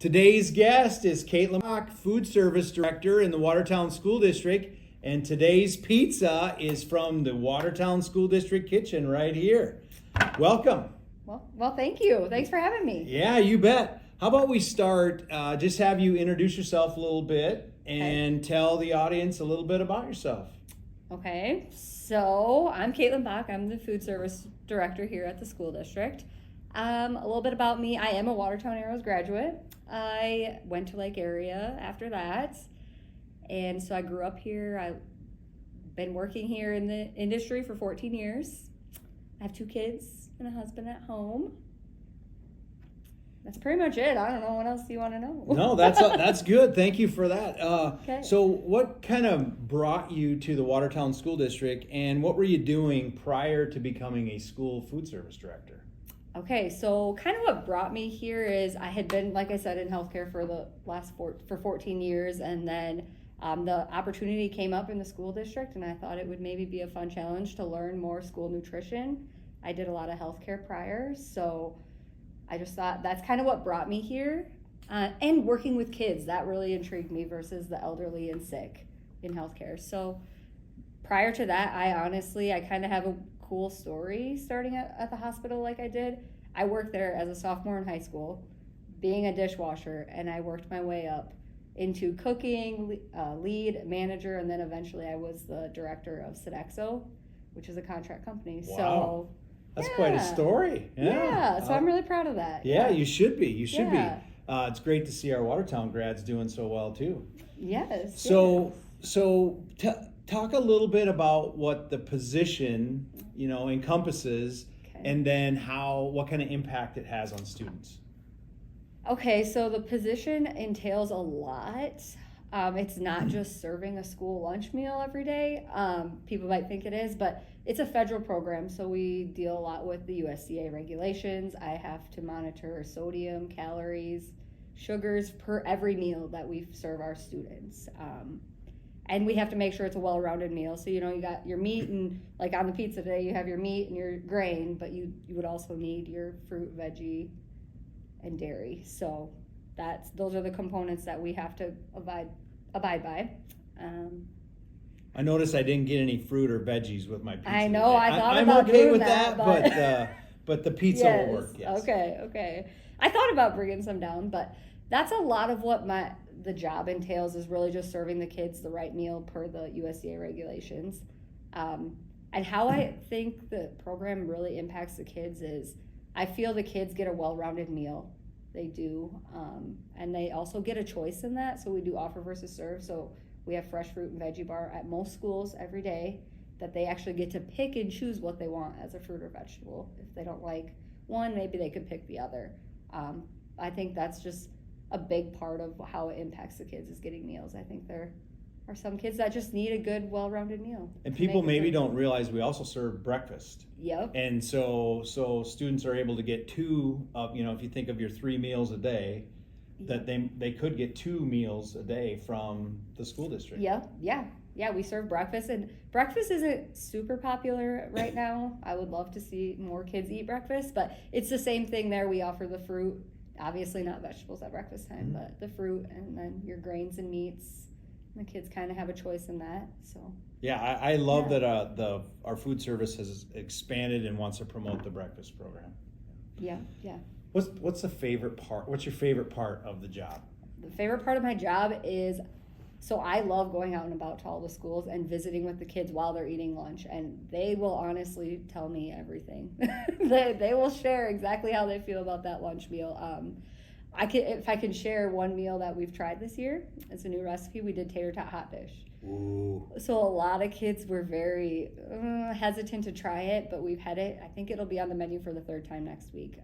Today's guest is Caitlin Bach, Food Service Director in the Watertown School District, and today's pizza is from the Watertown School District kitchen right here. Welcome. Well, thank you. Thanks for having me. Yeah, you bet. How about we start, just have you introduce yourself a little bit and tell the audience a little bit about yourself. Okay, so I'm Caitlin Bach. I'm the Food Service Director here at the school district. A little bit about me. I am a Watertown Arrows graduate. I went to Lake Area after that, and so I grew up here. I've been working here in the industry for 14 years. I have 2 kids and a husband at home. That's pretty much it. I don't know what else you want to know. No, that's good. Thank you for that. Okay. So what kind of brought you to the Watertown School District, and what were you doing prior to becoming a school food service director? Okay, so kind of what brought me here is I had been, like I said, in healthcare for the last 14 years, and then the opportunity came up in the school district, and I thought it would maybe be a fun challenge to learn more school nutrition. I did a lot of healthcare prior, so I just thought that's kind of what brought me here. And working with kids, that really intrigued me versus the elderly and sick in healthcare. So prior to that, I kind of have a cool story starting at the hospital like I did. I worked there as a sophomore in high school, being a dishwasher, and I worked my way up into cooking, lead, manager, and then eventually I was the director of Sodexo, which is a contract company. Wow. So That's quite a story. Yeah. So I'm really proud of that. Yeah, you should be. You should Yeah. be. It's great to see our Watertown grads doing so well too. Yes. So talk a little bit about what the position, encompasses, and then what kind of impact it has on students. Okay, so the position entails a lot. It's not just serving a school lunch meal every day. People might think it is, but it's a federal program, so we deal a lot with the USDA regulations. I have to monitor sodium, calories, sugars per every meal that we serve our students. And we have to make sure it's a well-rounded meal. So, you got your meat, and like on the pizza today, you have your meat and your grain, but you would also need your fruit, veggie, and dairy. So those are the components that we have to abide by. I noticed I didn't get any fruit or veggies with my pizza. I know. Today. I thought I'm about okay doing with that, but the pizza will work. Yes. Okay. I thought about bringing some down, but that's a lot of what the job entails, is really just serving the kids the right meal per the USDA regulations. And how I think the program really impacts the kids is I feel the kids get a well-rounded meal. They do. And they also get a choice in that. So we do offer versus serve. So we have fresh fruit and veggie bar at most schools every day that they actually get to pick and choose what they want as a fruit or vegetable. If they don't like one, maybe they could pick the other. I think that's just a big part of how it impacts the kids, is getting meals. I think there are some kids that just need a good, well-rounded meal. And people maybe don't realize we also serve breakfast. Yep. And so students are able to get 2 of, if you think of your 3 meals a day, that they could get 2 meals a day from the school district. Yeah, we serve breakfast, and breakfast isn't super popular right now. I would love to see more kids eat breakfast, but it's the same thing there. We offer the fruit, obviously not vegetables at breakfast time, but the fruit, and then your grains and meats. The kids kind of have a choice in that. So yeah, I love that our food service has expanded and wants to promote the breakfast program. Yeah. What's the favorite part? What's your favorite part of the job? The favorite part of my job is, so I love going out and about to all the schools and visiting with the kids while they're eating lunch, and they will honestly tell me everything. They will share exactly how they feel about that lunch meal. If I can share one meal that we've tried this year, it's a new recipe. We did tater tot hot dish. Ooh. So a lot of kids were very hesitant to try it, but we've had it. I think it'll be on the menu for the 3rd time next week.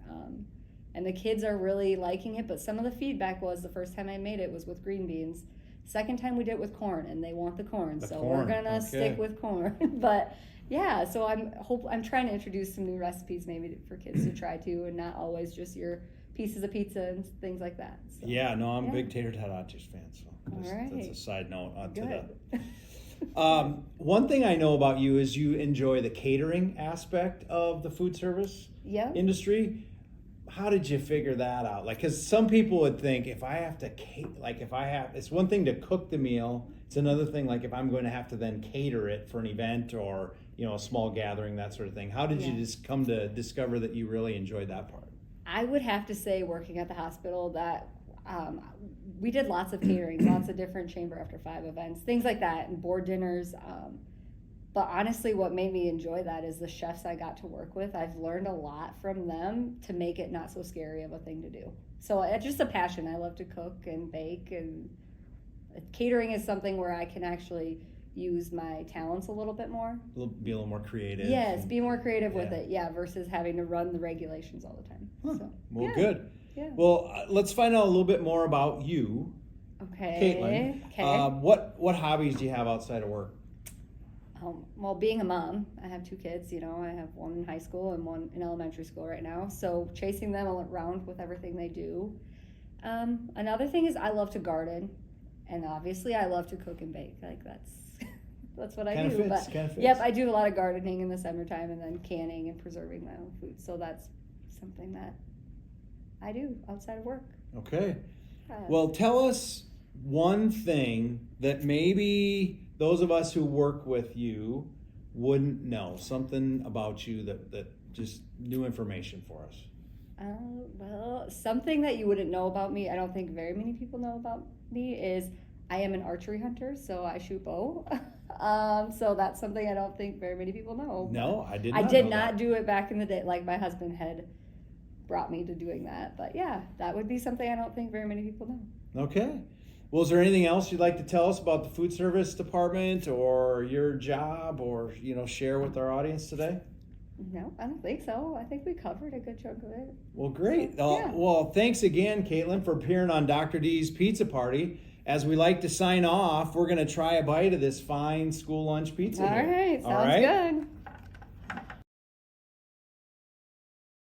And the kids are really liking it, but some of the feedback was the first time I made it was with green beans. Second time we did it with corn, and they want the corn. We're gonna stick with corn. But yeah, so I'm trying to introduce some new recipes maybe for kids to try too, and not always just your pieces of pizza and things like that. So, I'm a big tater tot hot dish fan. So that's a side note One thing I know about you is you enjoy the catering aspect of the food service industry. How did you figure that out? Like, because some people would think if I have to, it's one thing to cook the meal. It's another thing, like if I'm going to have to then cater it for an event or, a small gathering, that sort of thing. How did you just come to discover that you really enjoyed that part? I would have to say, working at the hospital, that we did lots of catering, lots of different Chamber After 5 events, things like that, and board dinners. But honestly, what made me enjoy that is the chefs I got to work with. I've learned a lot from them to make it not so scary of a thing to do. So it's just a passion. I love to cook and bake, and catering is something where I can actually use my talents a little bit more. Be a little more creative. Yes, be more creative with it, versus having to run the regulations all the time. Huh. So, well, good. Yeah. Well, let's find out a little bit more about you, Okay. Caitlin. Okay. What hobbies do you have outside of work? Well, being a mom, I have 2 kids. I have one in high school and one in elementary school right now. So chasing them around with everything they do. Another thing is I love to garden, and obviously I love to cook and bake. Like that's what I do. Kind of fits. Yep, I do a lot of gardening in the summertime, and then canning and preserving my own food. So that's something that I do outside of work. Okay. Well, tell us one thing that maybe those of us who work with you wouldn't know, something about you that just new information for us. Well, something that you wouldn't know about me, I don't think very many people know about me, is I am an archery hunter, so I shoot bow. So that's something I don't think very many people know. No, I did not do it back in the day. Like, my husband had brought me to doing that. But yeah, that would be something I don't think very many people know. Okay. Well, is there anything else you'd like to tell us about the food service department or your job, or share with our audience today? No, I don't think so. I think we covered a good chunk of it. Well, great. Yeah. Well, thanks again, Caitlin, for appearing on Dr. D's Pizza Party. As we like to sign off, we're going to try a bite of this fine school lunch pizza. All right, sounds good.